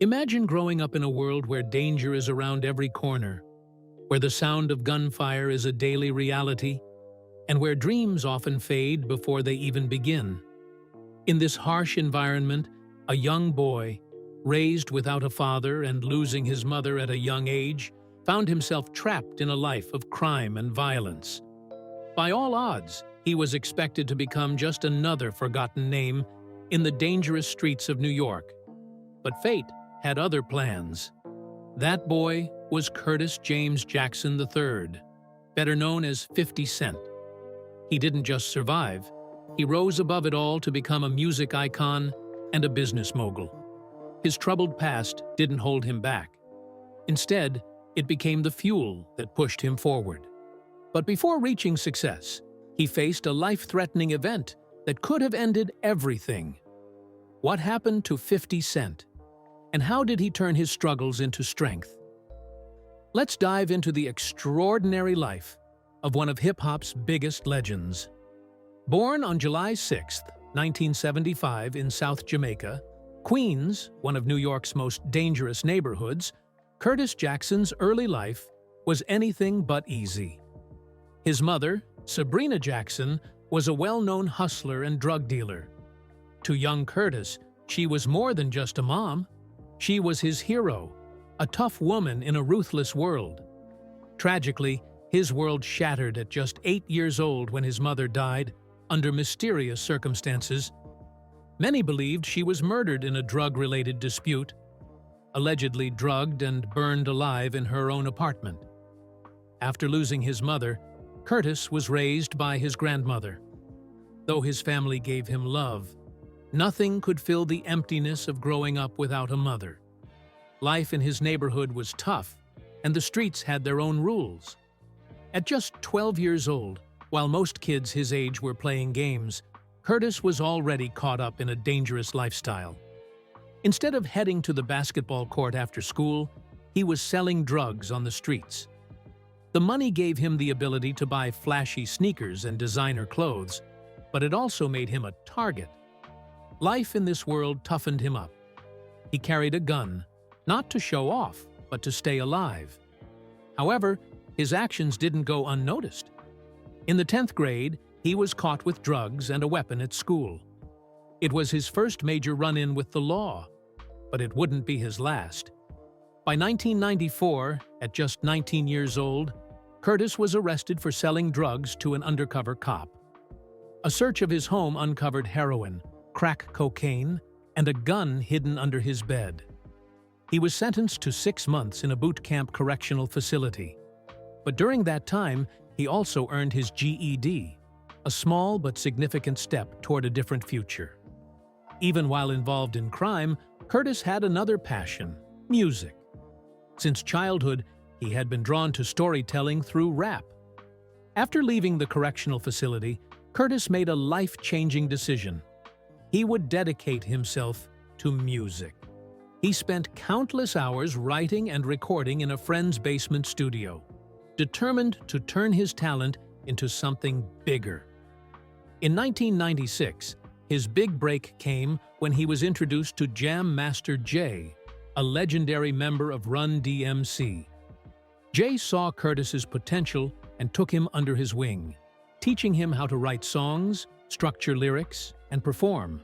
Imagine growing up in a world where danger is around every corner, where the sound of gunfire is a daily reality, and where dreams often fade before they even begin. In this harsh environment, a young boy, raised without a father and losing his mother at a young age, found himself trapped in a life of crime and violence. By all odds, he was expected to become just another forgotten name in the dangerous streets of New York. But fate had other plans. That boy was Curtis James Jackson III, better known as 50 Cent. He didn't just survive, he rose above it all to become a music icon and a business mogul. His troubled past didn't hold him back. Instead, it became the fuel that pushed him forward. But before reaching success, he faced a life-threatening event that could have ended everything. What happened to 50 Cent? And how did he turn his struggles into strength? Let's dive into the extraordinary life of one of hip-hop's biggest legends. Born on July 6, 1975 in South Jamaica, Queens, one of New York's most dangerous neighborhoods, Curtis Jackson's early life was anything but easy. His mother, Sabrina Jackson, was a well-known hustler and drug dealer. To young Curtis, she was more than just a mom. She was his hero, a tough woman in a ruthless world. Tragically, his world shattered at just 8 years old when his mother died under mysterious circumstances. Many believed she was murdered in a drug-related dispute, allegedly drugged and burned alive in her own apartment. After losing his mother, Curtis was raised by his grandmother. Though his family gave him love, nothing could fill the emptiness of growing up without a mother. Life in his neighborhood was tough, and the streets had their own rules. At just 12 years old, while most kids his age were playing games, Curtis was already caught up in a dangerous lifestyle. Instead of heading to the basketball court after school, he was selling drugs on the streets. The money gave him the ability to buy flashy sneakers and designer clothes, but it also made him a target. Life in this world toughened him up. He carried a gun, not to show off, but to stay alive. However, his actions didn't go unnoticed. In the 10th grade, he was caught with drugs and a weapon at school. It was his first major run-in with the law, but it wouldn't be his last. By 1994, at just 19 years old, Curtis was arrested for selling drugs to an undercover cop. A search of his home uncovered heroin, crack cocaine, and a gun hidden under his bed. He was sentenced to 6 months in a boot camp correctional facility. But during that time, he also earned his GED, a small but significant step toward a different future. Even while involved in crime, Curtis had another passion: music. Since childhood, he had been drawn to storytelling through rap. After leaving the correctional facility, Curtis made a life-changing decision. He would dedicate himself to music. He spent countless hours writing and recording in a friend's basement studio, determined to turn his talent into something bigger. In 1996, his big break came when he was introduced to Jam Master Jay, a legendary member of Run DMC. Jay saw Curtis's potential and took him under his wing, teaching him how to write songs, structure lyrics, and perform.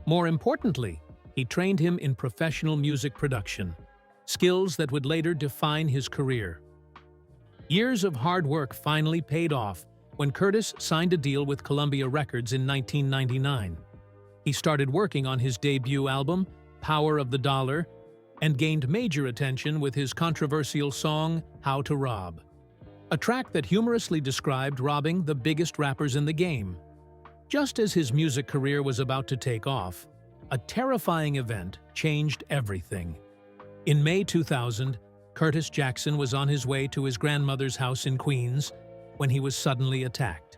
More importantly, he trained him in professional music production, skills that would later define his career. Years of hard work finally paid off when Curtis signed a deal with Columbia Records in 1999. He started working on his debut album, Power of the Dollar, and gained major attention with his controversial song, How to Rob, a track that humorously described robbing the biggest rappers in the game. Just as his music career was about to take off, a terrifying event changed everything. In May 2000, Curtis Jackson was on his way to his grandmother's house in Queens when he was suddenly attacked.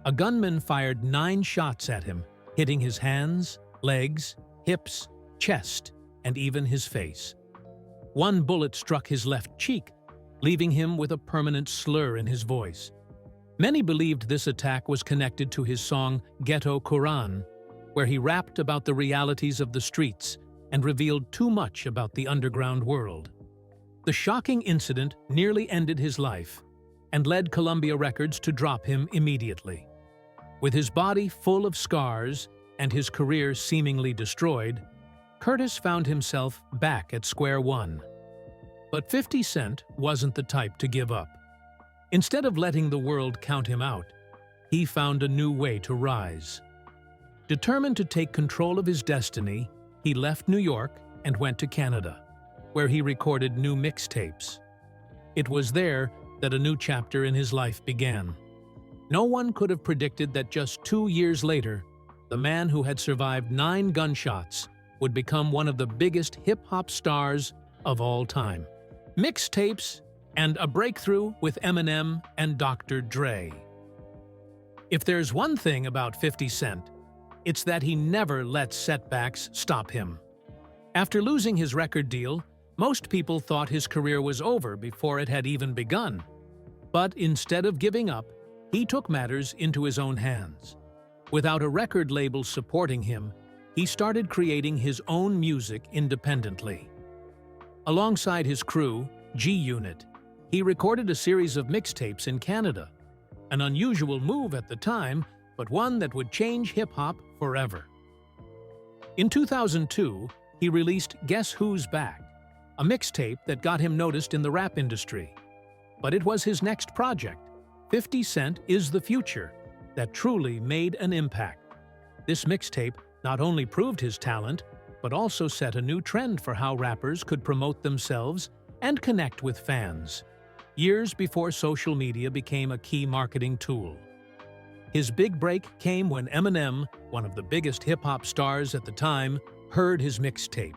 A gunman fired 9 shots at him, hitting his hands, legs, hips, chest, and even his face. One bullet struck his left cheek, leaving him with a permanent slur in his voice. Many believed this attack was connected to his song Ghetto Quran, where he rapped about the realities of the streets and revealed too much about the underground world. The shocking incident nearly ended his life and led Columbia Records to drop him immediately. With his body full of scars and his career seemingly destroyed, Curtis found himself back at square one. But 50 Cent wasn't the type to give up. Instead of letting the world count him out, he found a new way to rise. Determined to take control of his destiny, he left New York and went to Canada, where he recorded new mixtapes. It was there that a new chapter in his life began. No one could have predicted that just 2 years later, the man who had survived 9 gunshots would become one of the biggest hip-hop stars of all time. Mixtapes and a breakthrough with Eminem and Dr. Dre. If there's one thing about 50 Cent, it's that he never lets setbacks stop him. After losing his record deal, most people thought his career was over before it had even begun. But instead of giving up, he took matters into his own hands. Without a record label supporting him, he started creating his own music independently. Alongside his crew, G-Unit, he recorded a series of mixtapes in Canada, an unusual move at the time, but one that would change hip-hop forever. In 2002, he released Guess Who's Back, a mixtape that got him noticed in the rap industry. But it was his next project, 50 Cent Is the Future, that truly made an impact. This mixtape not only proved his talent, but also set a new trend for how rappers could promote themselves and connect with fans, years before social media became a key marketing tool. His big break came when Eminem, one of the biggest hip-hop stars at the time, heard his mixtape.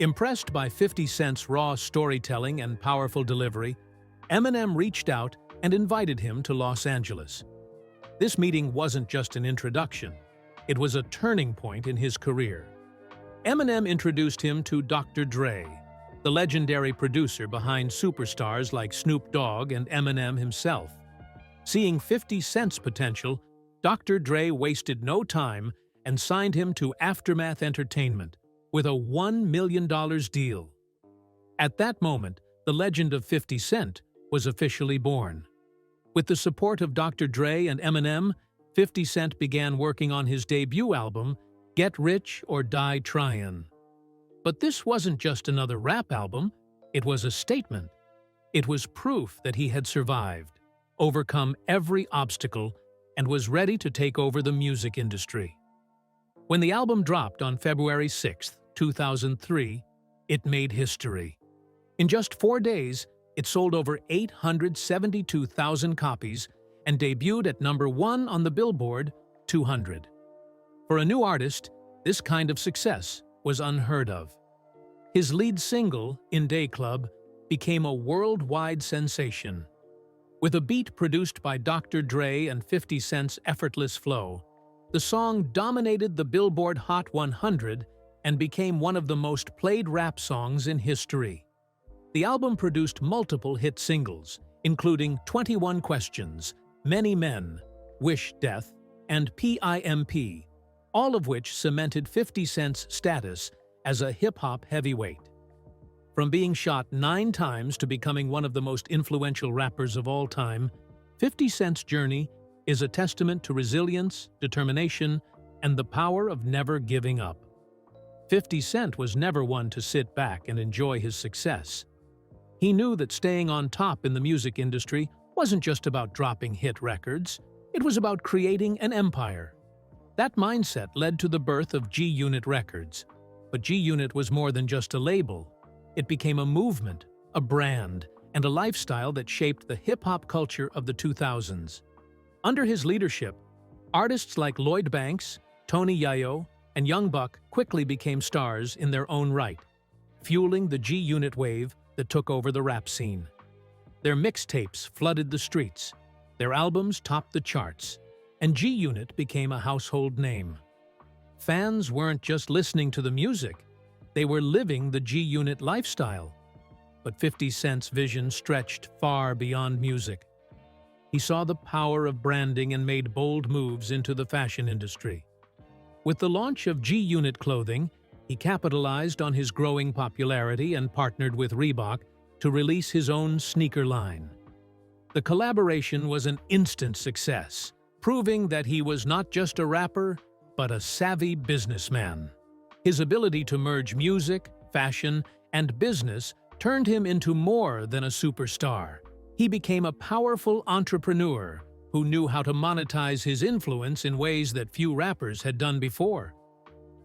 Impressed by 50 Cent's raw storytelling and powerful delivery, Eminem reached out and invited him to Los Angeles. This meeting wasn't just an introduction, it was a turning point in his career. Eminem introduced him to Dr. Dre, the legendary producer behind superstars like Snoop Dogg and Eminem himself. Seeing 50 Cent's potential, Dr. Dre wasted no time and signed him to Aftermath Entertainment with a $1 million deal. At that moment, the legend of 50 Cent was officially born. With the support of Dr. Dre and Eminem, 50 Cent began working on his debut album, Get Rich or Die Tryin'. But this wasn't just another rap album, it was a statement. It was proof that he had survived, overcome every obstacle, and was ready to take over the music industry. When the album dropped on February 6, 2003, it made history. In just 4 days, it sold over 872,000 copies and debuted at #1 on the Billboard 200. For a new artist, this kind of success was unheard of. His lead single, In Day Club, became a worldwide sensation. With a beat produced by Dr. Dre and 50 Cent's effortless flow, the song dominated the Billboard Hot 100 and became one of the most played rap songs in history. The album produced multiple hit singles, including 21 Questions, Many Men, Wish Death, and PIMP, all of which cemented 50 Cent's status as a hip-hop heavyweight. From being shot 9 times to becoming one of the most influential rappers of all time, 50 Cent's journey is a testament to resilience, determination, and the power of never giving up. 50 Cent was never one to sit back and enjoy his success. He knew that staying on top in the music industry wasn't just about dropping hit records, it was about creating an empire. That mindset led to the birth of G-Unit Records. But G-Unit was more than just a label. It became a movement, a brand, and a lifestyle that shaped the hip-hop culture of the 2000s. Under his leadership, artists like Lloyd Banks, Tony Yayo, and Young Buck quickly became stars in their own right, fueling the G-Unit wave that took over the rap scene. Their mixtapes flooded the streets, their albums topped the charts, and G-Unit became a household name. Fans weren't just listening to the music, they were living the G-Unit lifestyle. But 50 Cent's vision stretched far beyond music. He saw the power of branding and made bold moves into the fashion industry. With the launch of G-Unit clothing, He capitalized on his growing popularity and partnered with Reebok to release his own sneaker line. The collaboration was an instant success, proving that he was not just a rapper, but a savvy businessman. His ability to merge music, fashion, and business turned him into more than a superstar. He became a powerful entrepreneur who knew how to monetize his influence in ways that few rappers had done before.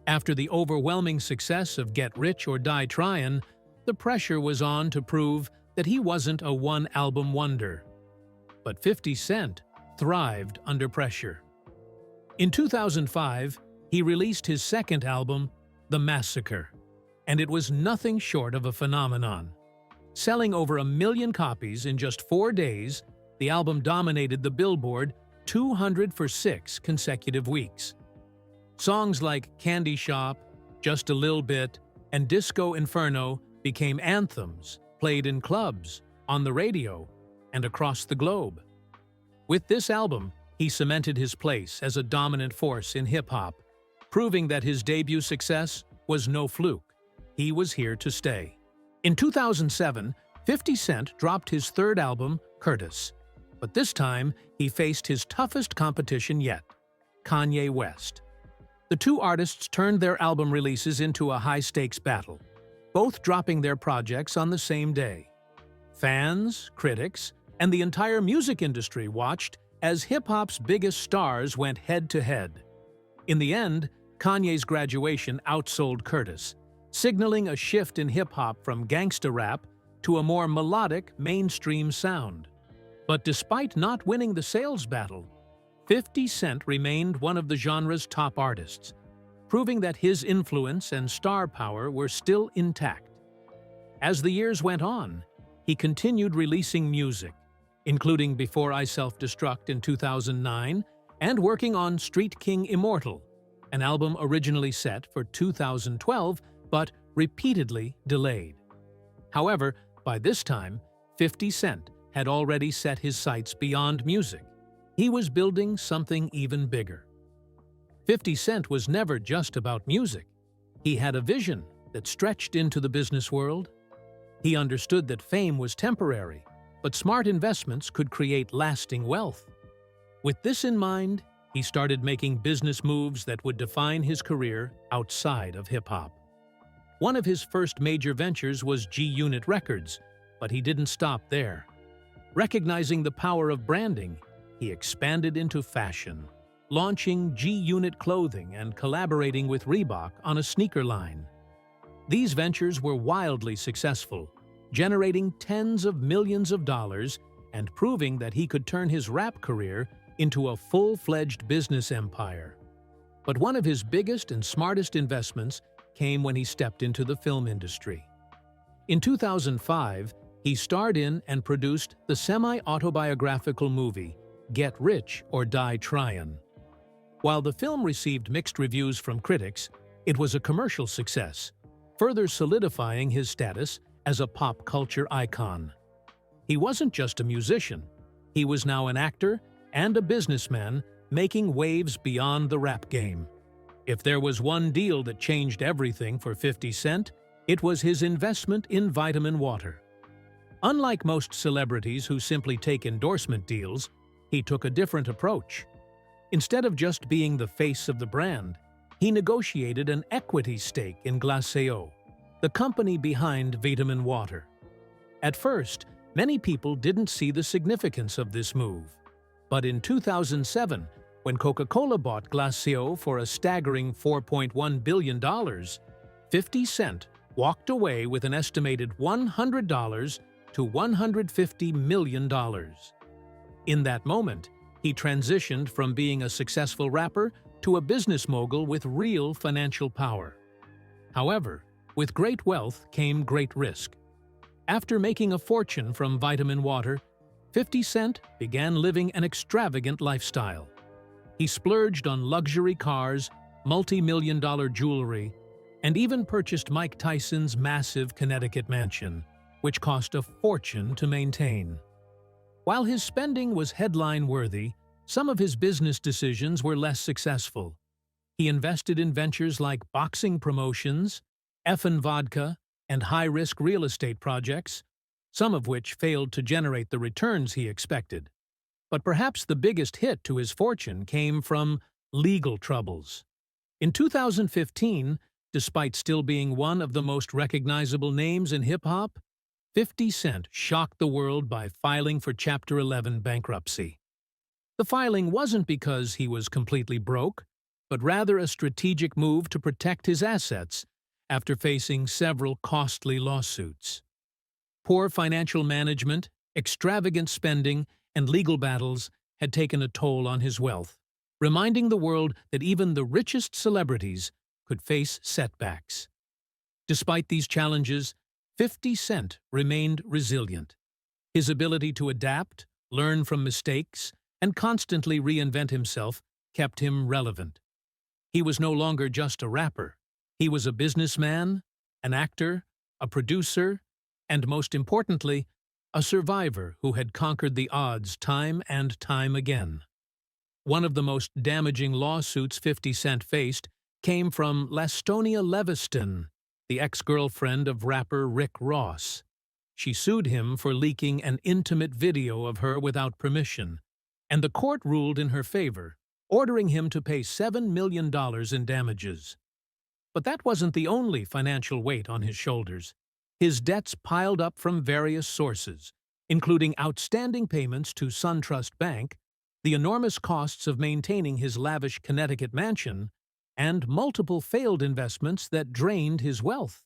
After the overwhelming success of Get Rich or Die Tryin', the pressure was on to prove that he wasn't a one-album wonder. But 50 Cent thrived under pressure. In 2005, he released his second album, The Massacre, and it was nothing short of a phenomenon. Selling over 1 million copies in just 4 days, the album dominated the Billboard 200 for 6 consecutive weeks. Songs like Candy Shop, Just a Lil Bit, and Disco Inferno became anthems played in clubs, on the radio, and across the globe. With this album, he cemented his place as a dominant force in hip-hop, proving that his debut success was no fluke. He was here to stay. In 2007, 50 Cent dropped his third album, Curtis, but this time he faced his toughest competition yet, Kanye West. The two artists turned their album releases into a high-stakes battle, both dropping their projects on the same day. Fans, critics, and the entire music industry watched as hip-hop's biggest stars went head-to-head. In the end, Kanye's Graduation outsold Curtis, signaling a shift in hip-hop from gangsta rap to a more melodic, mainstream sound. But despite not winning the sales battle, 50 Cent remained one of the genre's top artists, proving that his influence and star power were still intact. As the years went on, he continued releasing music, including Before I Self-Destruct in 2009 and working on Street King Immortal, an album originally set for 2012 but repeatedly delayed. However, by this time, 50 Cent had already set his sights beyond music. He was building something even bigger. 50 Cent was never just about music. He had a vision that stretched into the business world. He understood that fame was temporary, but smart investments could create lasting wealth. With this in mind, he started making business moves that would define his career outside of hip-hop. One of his first major ventures was G-Unit Records, but he didn't stop there. Recognizing the power of branding, he expanded into fashion, launching G-Unit clothing and collaborating with Reebok on a sneaker line. These ventures were wildly successful, generating tens of millions of dollars and proving that he could turn his rap career into a full-fledged business empire. But one of his biggest and smartest investments came when he stepped into the film industry. In 2005, he starred in and produced the semi-autobiographical movie Get Rich or Die Tryin'. While the film received mixed reviews from critics, it was a commercial success, further solidifying his status as a pop culture icon. He wasn't just a musician, he was now an actor and a businessman making waves beyond the rap game. If there was one deal that changed everything for 50 Cent, it was his investment in vitamin water. Unlike most celebrities who simply take endorsement deals, he took a different approach. Instead of just being the face of the brand, he negotiated an equity stake in Glacéau, the company behind vitamin water. At first, many people didn't see the significance of this move. But in 2007, when Coca-Cola bought Glacéau for a staggering $4.1 billion, 50 Cent walked away with an estimated $100 to $150 million. In that moment, he transitioned from being a successful rapper to a business mogul with real financial power. However, with great wealth came great risk. After making a fortune from vitamin water, 50 Cent began living an extravagant lifestyle. He splurged on luxury cars, multi-million-dollar jewelry, and even purchased Mike Tyson's massive Connecticut mansion, which cost a fortune to maintain. While his spending was headline-worthy, some of his business decisions were less successful. He invested in ventures like boxing promotions, Effin vodka, and high-risk real estate projects, some of which failed to generate the returns he expected. But perhaps the biggest hit to his fortune came from legal troubles. In 2015, despite still being one of the most recognizable names in hip-hop, 50 Cent shocked the world by filing for Chapter 11 bankruptcy. The filing wasn't because he was completely broke, but rather a strategic move to protect his assets after facing several costly lawsuits. Poor financial management, extravagant spending, and legal battles had taken a toll on his wealth, reminding the world that even the richest celebrities could face setbacks. Despite these challenges, 50 Cent remained resilient. His ability to adapt, learn from mistakes, and constantly reinvent himself kept him relevant. He was no longer just a rapper. He was a businessman, an actor, a producer, and most importantly, a survivor who had conquered the odds time and time again. One of the most damaging lawsuits 50 Cent faced came from Lastonia Leviston, the ex-girlfriend of rapper Rick Ross. She sued him for leaking an intimate video of her without permission, and the court ruled in her favor, ordering him to pay $7 million in damages. But that wasn't the only financial weight on his shoulders. His debts piled up from various sources, including outstanding payments to SunTrust Bank, the enormous costs of maintaining his lavish Connecticut mansion, and multiple failed investments that drained his wealth.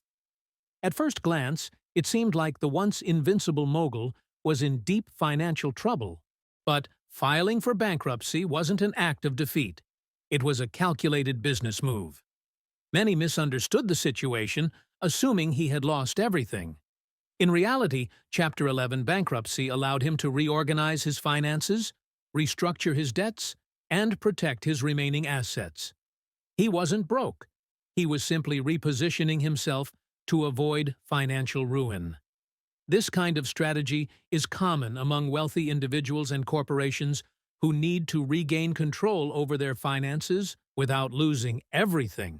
At first glance, it seemed like the once invincible mogul was in deep financial trouble. But filing for bankruptcy wasn't an act of defeat. It was a calculated business move. Many misunderstood the situation, assuming he had lost everything. In reality, Chapter 11 bankruptcy allowed him to reorganize his finances, restructure his debts, and protect his remaining assets. He wasn't broke. He was simply repositioning himself to avoid financial ruin. This kind of strategy is common among wealthy individuals and corporations who need to regain control over their finances without losing everything.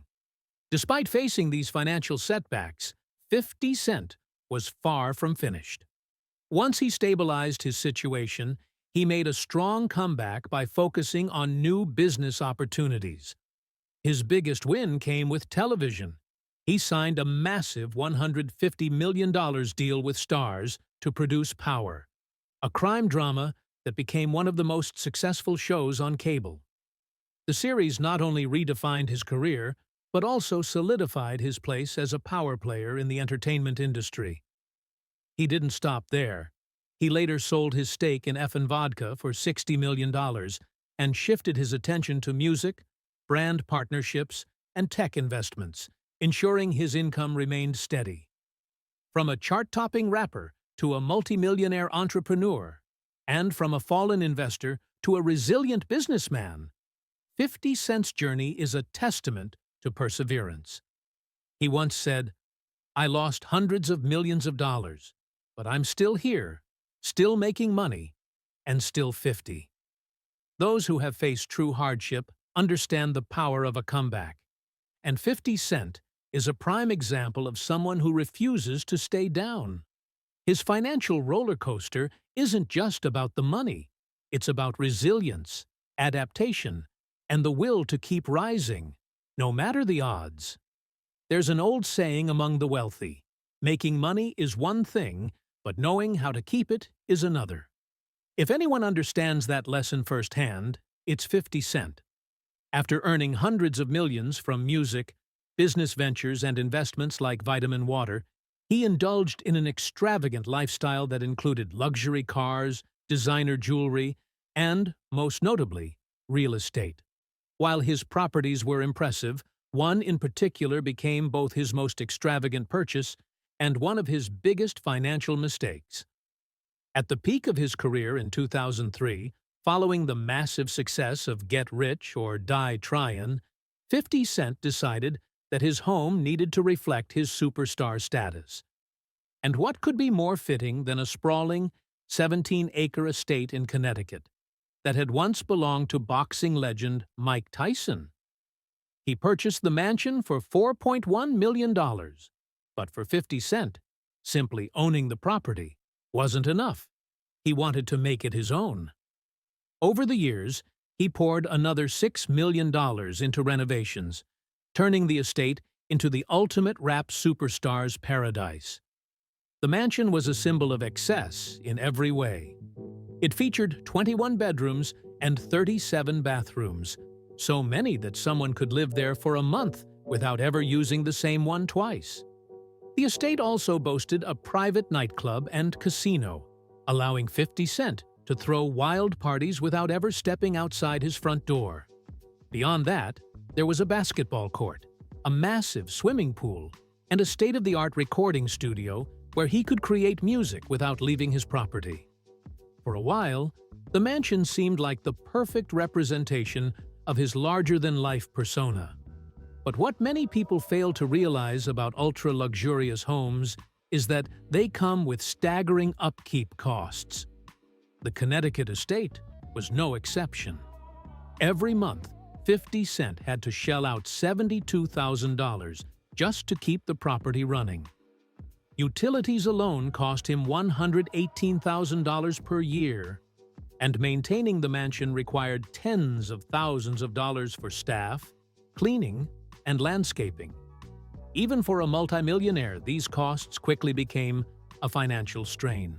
Despite facing these financial setbacks, 50 Cent was far from finished. Once he stabilized his situation, he made a strong comeback by focusing on new business opportunities. His biggest win came with television. He signed a massive $150 million deal with Starz to produce Power, a crime drama that became one of the most successful shows on cable. The series not only redefined his career, but also solidified his place as a power player in the entertainment industry. He didn't stop there. He later sold his stake in Effin Vodka for $60 million and shifted his attention to music, brand partnerships, and tech investments, ensuring his income remained steady. From a chart-topping rapper to a multimillionaire entrepreneur, and from a fallen investor to a resilient businessman, 50 Cent's journey is a testament to perseverance. He once said, "I lost hundreds of millions of dollars, but I'm still here, still making money, and still 50. Those who have faced true hardship understand the power of a comeback, and 50 Cent is a prime example of someone who refuses to stay down. His financial roller coaster isn't just about the money. It's about resilience, adaptation, and the will to keep rising, no matter the odds. There's an old saying among the wealthy, making money is one thing, but knowing how to keep it is another. If anyone understands that lesson firsthand, it's 50 Cent. After earning hundreds of millions from music, business ventures, and investments like vitamin water, he indulged in an extravagant lifestyle that included luxury cars, designer jewelry, and, most notably, real estate. While his properties were impressive, one in particular became both his most extravagant purchase and one of his biggest financial mistakes. At the peak of his career in 2003, following the massive success of Get Rich or Die Tryin', 50 Cent decided that his home needed to reflect his superstar status. And what could be more fitting than a sprawling, 17-acre estate in Connecticut that had once belonged to boxing legend Mike Tyson? He purchased the mansion for $4.1 million. But for 50 Cent, simply owning the property wasn't enough. He wanted to make it his own. Over the years, he poured another $6 million into renovations, turning the estate into the ultimate rap superstar's paradise. The mansion was a symbol of excess in every way. It featured 21 bedrooms and 37 bathrooms, so many that someone could live there for a month without ever using the same one twice. The estate also boasted a private nightclub and casino, allowing 50 Cent to throw wild parties without ever stepping outside his front door. Beyond that, there was a basketball court, a massive swimming pool, and a state-of-the-art recording studio where he could create music without leaving his property. For a while, the mansion seemed like the perfect representation of his larger-than-life persona. But what many people fail to realize about ultra-luxurious homes is that they come with staggering upkeep costs. The Connecticut estate was no exception. Every month, 50 Cent had to shell out $72,000 just to keep the property running. Utilities alone cost him $118,000 per year, and maintaining the mansion required tens of thousands of dollars for staff, cleaning, and landscaping. Even for a multimillionaire, these costs quickly became a financial strain.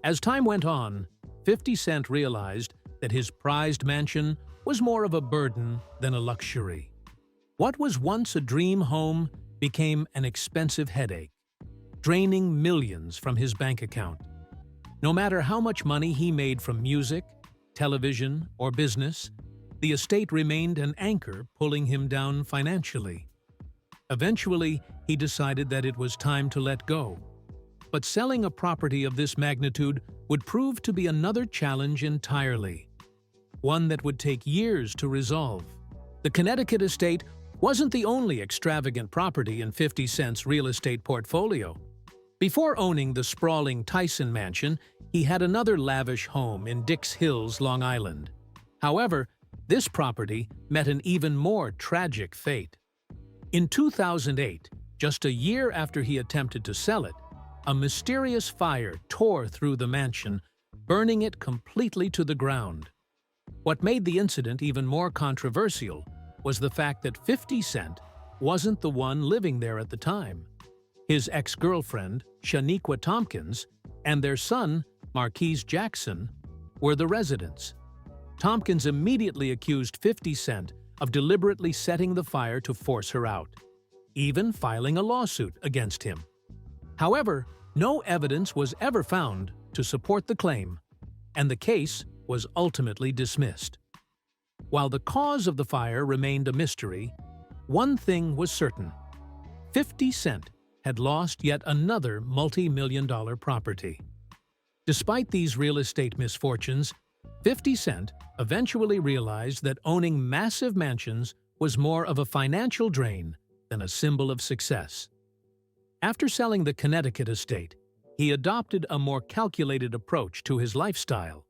As time went on, 50 Cent realized that his prized mansion was more of a burden than a luxury. What was once a dream home became an expensive headache, draining millions from his bank account. No matter how much money he made from music, television, or business, the estate remained an anchor pulling him down financially. Eventually, he decided that it was time to let go. But selling a property of this magnitude would prove to be another challenge entirely, one that would take years to resolve. The Connecticut estate wasn't the only extravagant property in 50 Cent's real estate portfolio. Before owning the sprawling Tyson mansion, he had another lavish home in Dix Hills, Long Island. However, this property met an even more tragic fate. In 2008, just a year after he attempted to sell it, a mysterious fire tore through the mansion, burning it completely to the ground. What made the incident even more controversial was the fact that 50 Cent wasn't the one living there at the time. His ex-girlfriend, Shaniqua Tompkins, and their son, Marquise Jackson, were the residents. Tompkins immediately accused 50 Cent of deliberately setting the fire to force her out, even filing a lawsuit against him. However, no evidence was ever found to support the claim, and the case was ultimately dismissed. While the cause of the fire remained a mystery, one thing was certain: 50 Cent had lost yet another multi-million-dollar property. Despite these real estate misfortunes, 50 Cent eventually realized that owning massive mansions was more of a financial drain than a symbol of success. After selling the Connecticut estate, he adopted a more calculated approach to his lifestyle.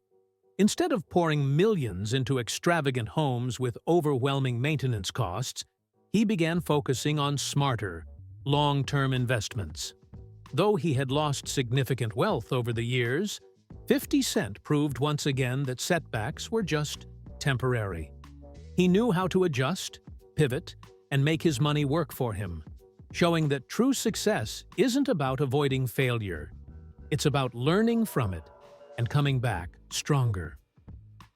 Instead of pouring millions into extravagant homes with overwhelming maintenance costs, he began focusing on smarter, long-term investments. Though he had lost significant wealth over the years, 50 Cent proved once again that setbacks were just temporary. He knew how to adjust, pivot, and make his money work for him, showing that true success isn't about avoiding failure. It's about learning from it and coming back stronger.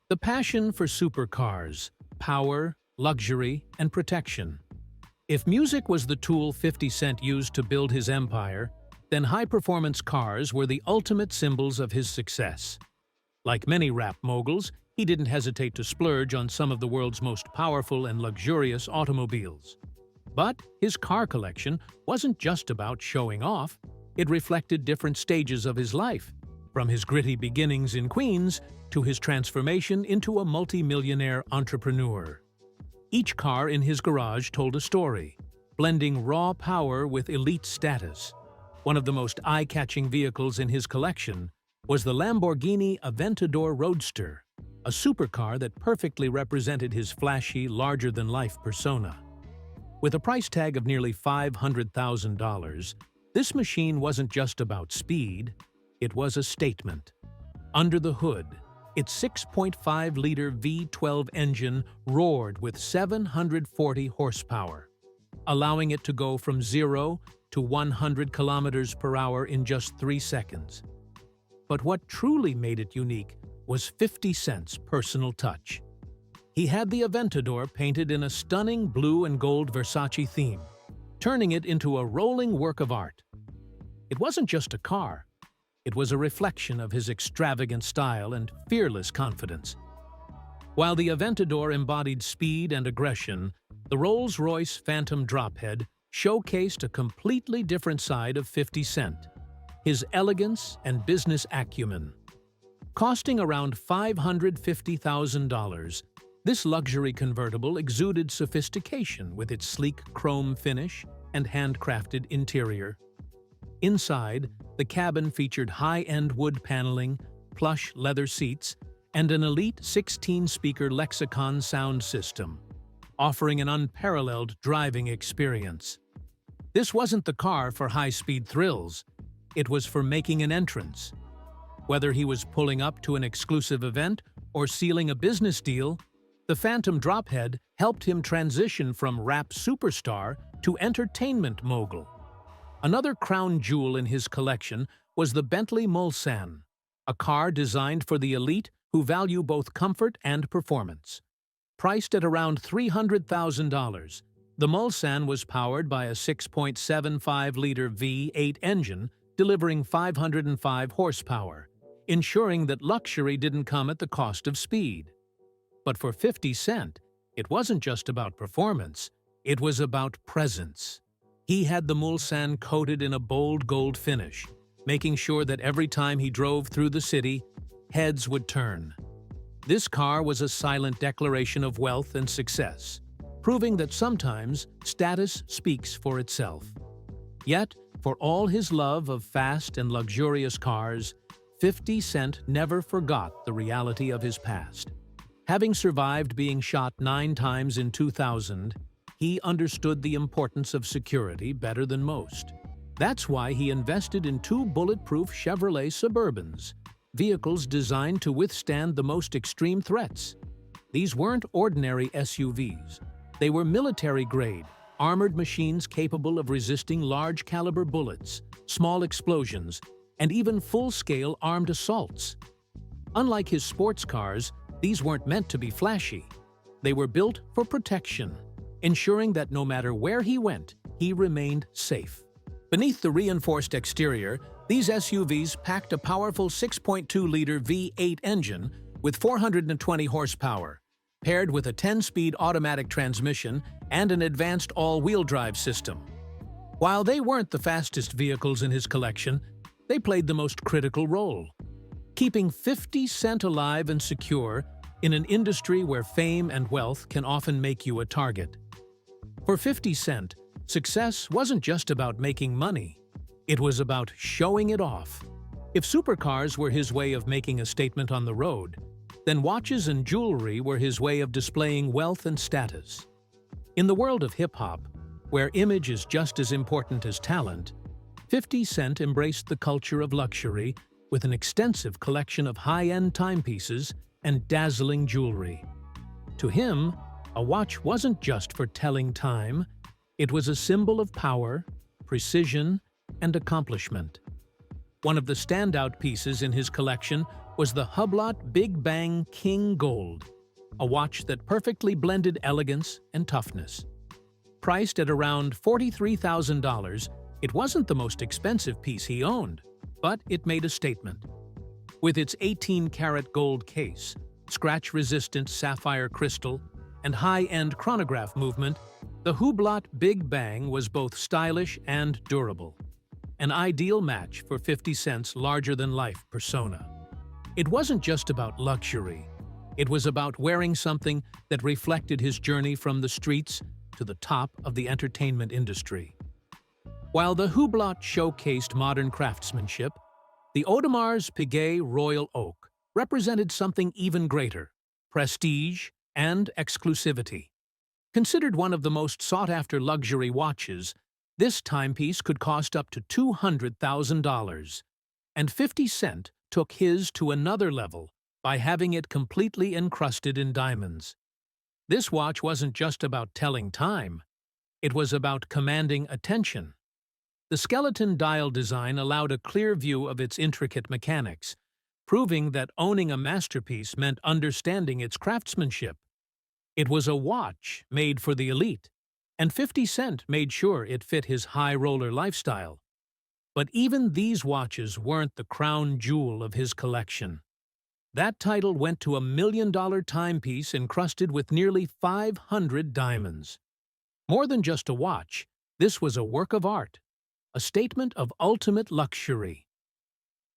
The passion for supercars, power, luxury, and protection. If music was the tool 50 Cent used to build his empire, then high-performance cars were the ultimate symbols of his success. Like many rap moguls, he didn't hesitate to splurge on some of the world's most powerful and luxurious automobiles. But his car collection wasn't just about showing off. It reflected different stages of his life, from his gritty beginnings in Queens to his transformation into a multi-millionaire entrepreneur. Each car in his garage told a story, blending raw power with elite status. One of the most eye-catching vehicles in his collection was the Lamborghini Aventador Roadster, a supercar that perfectly represented his flashy, larger-than-life persona. With a price tag of nearly $500,000, this machine wasn't just about speed, it was a statement. Under the hood, its 6.5-liter V12 engine roared with 740 horsepower, allowing it to go from 0 to 100 kilometers per hour in just 3 seconds. But what truly made it unique was 50 Cent's personal touch. He had the Aventador painted in a stunning blue and gold Versace theme, turning it into a rolling work of art. It wasn't just a car. It was a reflection of his extravagant style and fearless confidence. While the Aventador embodied speed and aggression, the Rolls-Royce Phantom Drophead showcased a completely different side of 50 Cent, his elegance and business acumen. Costing around $550,000, this luxury convertible exuded sophistication with its sleek chrome finish and handcrafted interior. Inside, the cabin featured high-end wood paneling, plush leather seats, and an elite 16-speaker Lexicon sound system, offering an unparalleled driving experience. This wasn't the car for high-speed thrills. It was for making an entrance. Whether he was pulling up to an exclusive event or sealing a business deal, the Phantom Drophead helped him transition from rap superstar to entertainment mogul. Another crown jewel in his collection was the Bentley Mulsanne, a car designed for the elite who value both comfort and performance. Priced at around $300,000, the Mulsanne was powered by a 6.75-liter V8 engine delivering 505 horsepower, ensuring that luxury didn't come at the cost of speed. But for 50 Cent, it wasn't just about performance, it was about presence. He had the Mulsanne coated in a bold gold finish, making sure that every time he drove through the city, heads would turn. This car was a silent declaration of wealth and success, proving that sometimes status speaks for itself. Yet, for all his love of fast and luxurious cars, 50 Cent never forgot the reality of his past. Having survived being shot 9 times in 2000, he understood the importance of security better than most. That's why he invested in 2 bulletproof Chevrolet Suburbans, vehicles designed to withstand the most extreme threats. These weren't ordinary SUVs. They were military-grade, armored machines capable of resisting large-caliber bullets, small explosions, and even full-scale armed assaults. Unlike his sports cars, these weren't meant to be flashy. They were built for protection, ensuring that no matter where he went, he remained safe. Beneath the reinforced exterior, these SUVs packed a powerful 6.2-liter V8 engine with 420 horsepower, paired with a 10-speed automatic transmission and an advanced all-wheel drive system. While they weren't the fastest vehicles in his collection, they played the most critical role, keeping 50 Cent alive and secure in an industry where fame and wealth can often make you a target. For 50 Cent, success wasn't just about making money. It was about showing it off. If supercars were his way of making a statement on the road, then watches and jewelry were his way of displaying wealth and status. In the world of hip-hop, where image is just as important as talent, 50 Cent embraced the culture of luxury with an extensive collection of high-end timepieces and dazzling jewelry. To him, a watch wasn't just for telling time, it was a symbol of power, precision, and accomplishment. One of the standout pieces in his collection was the Hublot Big Bang King Gold, a watch that perfectly blended elegance and toughness. Priced at around $43,000, it wasn't the most expensive piece he owned, but it made a statement. With its 18-karat gold case, scratch-resistant sapphire crystal, and high-end chronograph movement, the Hublot Big Bang was both stylish and durable, an ideal match for 50 Cent's larger-than-life persona. It wasn't just about luxury. It was about wearing something that reflected his journey from the streets to the top of the entertainment industry. While the Hublot showcased modern craftsmanship, the Audemars Piguet Royal Oak represented something even greater: prestige and exclusivity. Considered one of the most sought-after luxury watches, this timepiece could cost up to $200,000, and 50 Cent took his to another level by having it completely encrusted in diamonds. This watch wasn't just about telling time, it was about commanding attention. The skeleton dial design allowed a clear view of its intricate mechanics, proving that owning a masterpiece meant understanding its craftsmanship. It was a watch made for the elite, and 50 Cent made sure it fit his high-roller lifestyle. But even these watches weren't the crown jewel of his collection. That title went to a $1 million timepiece encrusted with nearly 500 diamonds. More than just a watch, this was a work of art, a statement of ultimate luxury.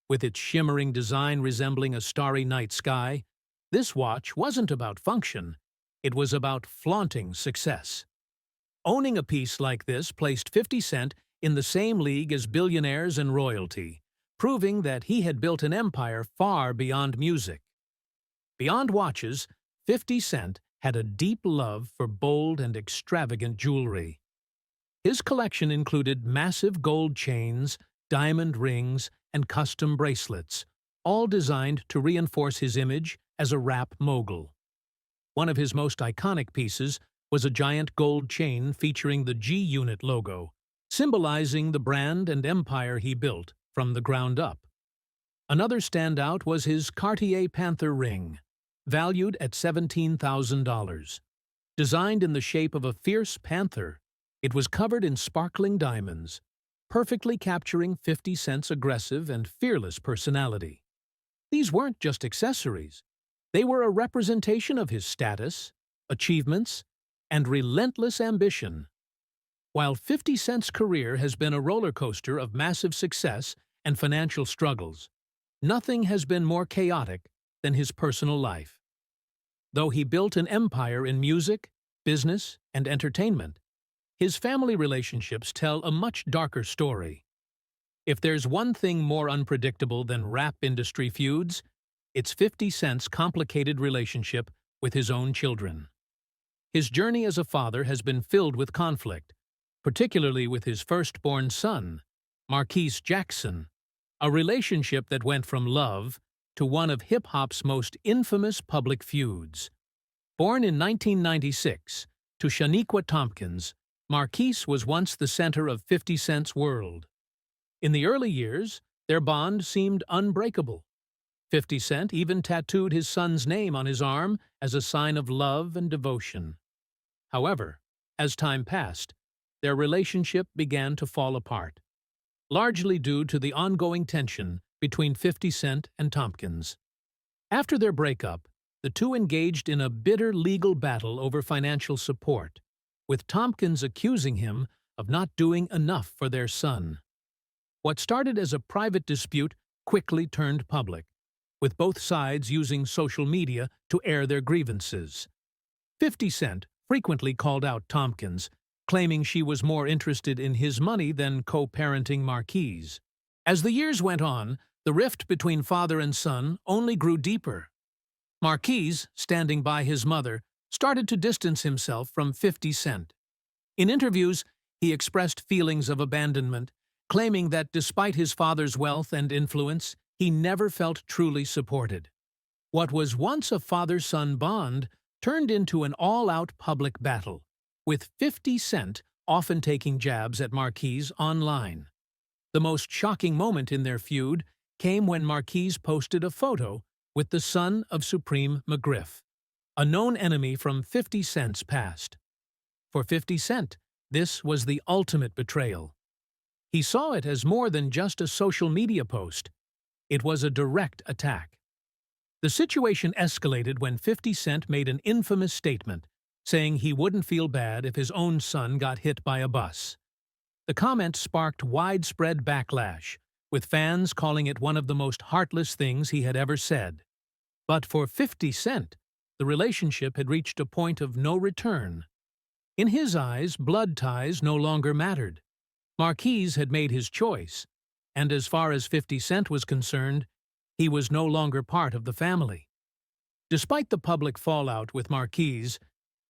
With its shimmering design resembling a starry night sky, this watch wasn't about function, it was about flaunting success. Owning a piece like this placed 50 Cent in the same league as billionaires and royalty, proving that he had built an empire far beyond music. Beyond watches, 50 Cent had a deep love for bold and extravagant jewelry. His collection included massive gold chains, diamond rings, and custom bracelets, all designed to reinforce his image as a rap mogul. One of his most iconic pieces was a giant gold chain featuring the G-Unit logo, symbolizing the brand and empire he built from the ground up. Another standout was his Cartier Panther ring, valued at $17,000. Designed in the shape of a fierce panther, it was covered in sparkling diamonds, perfectly capturing 50 Cent's aggressive and fearless personality. These weren't just accessories. They were a representation of his status, achievements, and relentless ambition. While 50 Cent's career has been a roller coaster of massive success and financial struggles, nothing has been more chaotic than his personal life. Though he built an empire in music, business, and entertainment, his family relationships tell a much darker story. If there's one thing more unpredictable than rap industry feuds, it's 50 Cent's complicated relationship with his own children. His journey as a father has been filled with conflict, particularly with his firstborn son, Marquise Jackson, a relationship that went from love to one of hip-hop's most infamous public feuds. Born in 1996 to Shaniqua Tompkins, Marquise was once the center of 50 Cent's world. In the early years, their bond seemed unbreakable. 50 Cent even tattooed his son's name on his arm as a sign of love and devotion. However, as time passed, their relationship began to fall apart, largely due to the ongoing tension between 50 Cent and Tompkins. After their breakup, the two engaged in a bitter legal battle over financial support, with Tompkins accusing him of not doing enough for their son. What started as a private dispute quickly turned public, with both sides using social media to air their grievances. 50 Cent frequently called out Tompkins, claiming she was more interested in his money than co-parenting Marquise. As the years went on, the rift between father and son only grew deeper. Marquise, standing by his mother, started to distance himself from 50 Cent. In interviews, he expressed feelings of abandonment, claiming that despite his father's wealth and influence, he never felt truly supported. What was once a father-son bond turned into an all-out public battle, with 50 Cent often taking jabs at Marquise online. The most shocking moment in their feud came when Marquise posted a photo with the son of Supreme McGriff, a known enemy from 50 Cent's past. For 50 Cent, this was the ultimate betrayal. He saw it as more than just a social media post. It was a direct attack. The situation escalated when 50 Cent made an infamous statement, saying he wouldn't feel bad if his own son got hit by a bus. The comment sparked widespread backlash, with fans calling it one of the most heartless things he had ever said. But for 50 Cent, the relationship had reached a point of no return. In his eyes, blood ties no longer mattered. Marquise had made his choice, and as far as 50 Cent was concerned, he was no longer part of the family. Despite the public fallout with Marquise,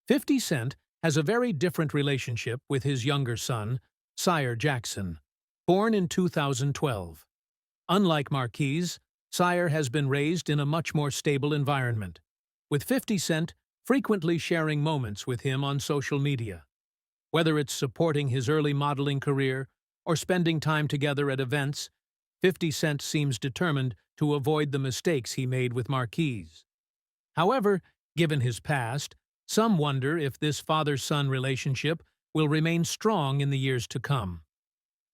50 Cent has a very different relationship with his younger son, Sire Jackson, born in 2012. Unlike Marquise, Sire has been raised in a much more stable environment, with 50 Cent frequently sharing moments with him on social media. Whether it's supporting his early modeling career or spending time together at events, 50 Cent seems determined to avoid the mistakes he made with Marquise. However, given his past, some wonder if this father-son relationship will remain strong in the years to come.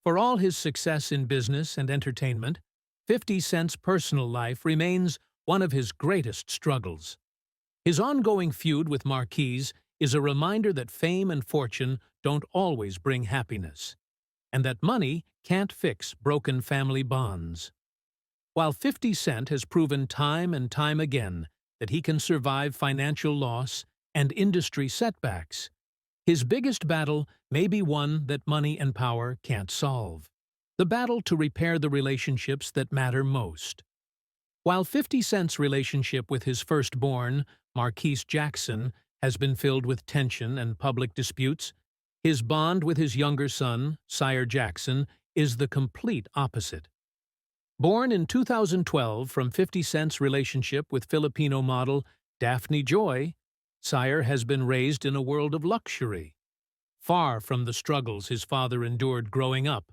For all his success in business and entertainment, 50 Cent's personal life remains one of his greatest struggles. His ongoing feud with Marquise is a reminder that fame and fortune don't always bring happiness, and that money can't fix broken family bonds. While 50 Cent has proven time and time again that he can survive financial loss and industry setbacks, his biggest battle may be one that money and power can't solve: the battle to repair the relationships that matter most. While 50 Cent's relationship with his firstborn, Marquise Jackson, has been filled with tension and public disputes, his bond with his younger son, Sire Jackson, is the complete opposite. Born in 2012 from 50 Cent's relationship with Filipino model Daphne Joy, Sire has been raised in a world of luxury, far from the struggles his father endured growing up.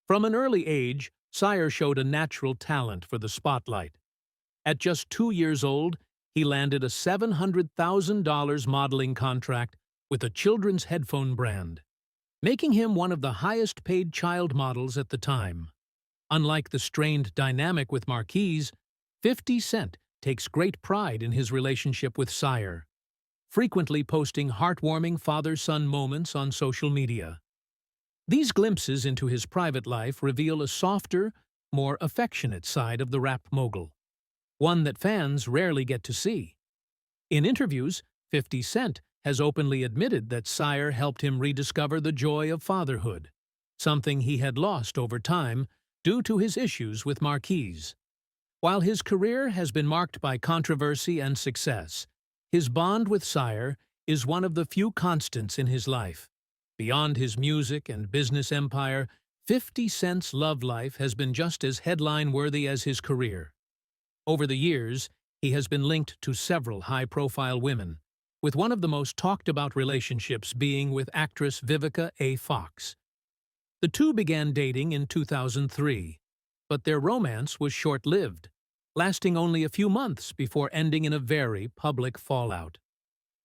From an early age, Sire showed a natural talent for the spotlight. At just 2 years old, he landed a $700,000 modeling contract with a children's headphone brand, making him one of the highest-paid child models at the time. Unlike the strained dynamic with Marquise, 50 Cent takes great pride in his relationship with Sire, frequently posting heartwarming father-son moments on social media. These glimpses into his private life reveal a softer, more affectionate side of the rap mogul, one that fans rarely get to see. In interviews, 50 Cent has openly admitted that Sire helped him rediscover the joy of fatherhood, something he had lost over time due to his issues with Marquise. While his career has been marked by controversy and success, his bond with Sire is one of the few constants in his life. Beyond his music and business empire, 50 Cent's love life has been just as headline-worthy as his career. Over the years, he has been linked to several high-profile women, with one of the most talked-about relationships being with actress Vivica A. Fox. The two began dating in 2003, but their romance was short-lived, lasting only a few months before ending in a very public fallout.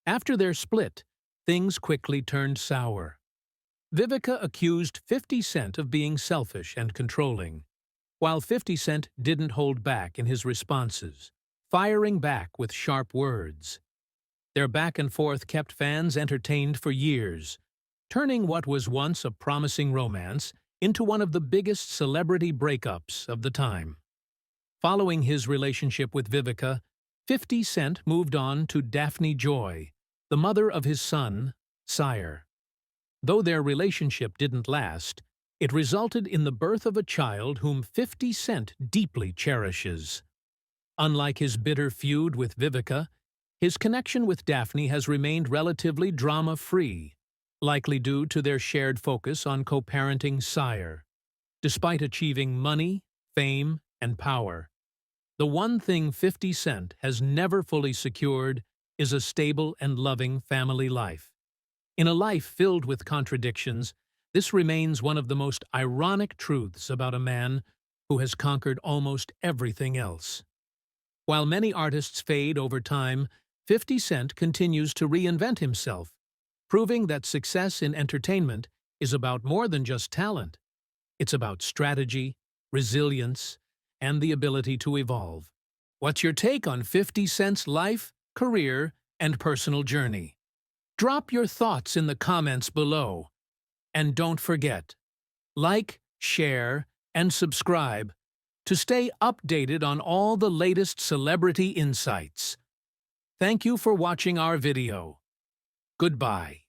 After their split, things quickly turned sour. Vivica accused 50 Cent of being selfish and controlling, while 50 Cent didn't hold back in his responses, firing back with sharp words. Their back-and-forth kept fans entertained for years, turning what was once a promising romance into one of the biggest celebrity breakups of the time. Following his relationship with Vivica, 50 Cent moved on to Daphne Joy, the mother of his son, Sire. Though their relationship didn't last, it resulted in the birth of a child whom 50 Cent deeply cherishes. Unlike his bitter feud with Vivica, his connection with Daphne has remained relatively drama-free, likely due to their shared focus on co-parenting Sire. Despite achieving money, fame, and power, the one thing 50 Cent has never fully secured is a stable and loving family life. In a life filled with contradictions, this remains one of the most ironic truths about a man who has conquered almost everything else. While many artists fade over time, 50 Cent continues to reinvent himself, proving that success in entertainment is about more than just talent. It's about strategy, resilience, and the ability to evolve. What's your take on 50 Cent's life, career, and personal journey? Drop your thoughts in the comments below. And don't forget, like, share, and subscribe to stay updated on all the latest celebrity insights. Thank you for watching our video. Goodbye.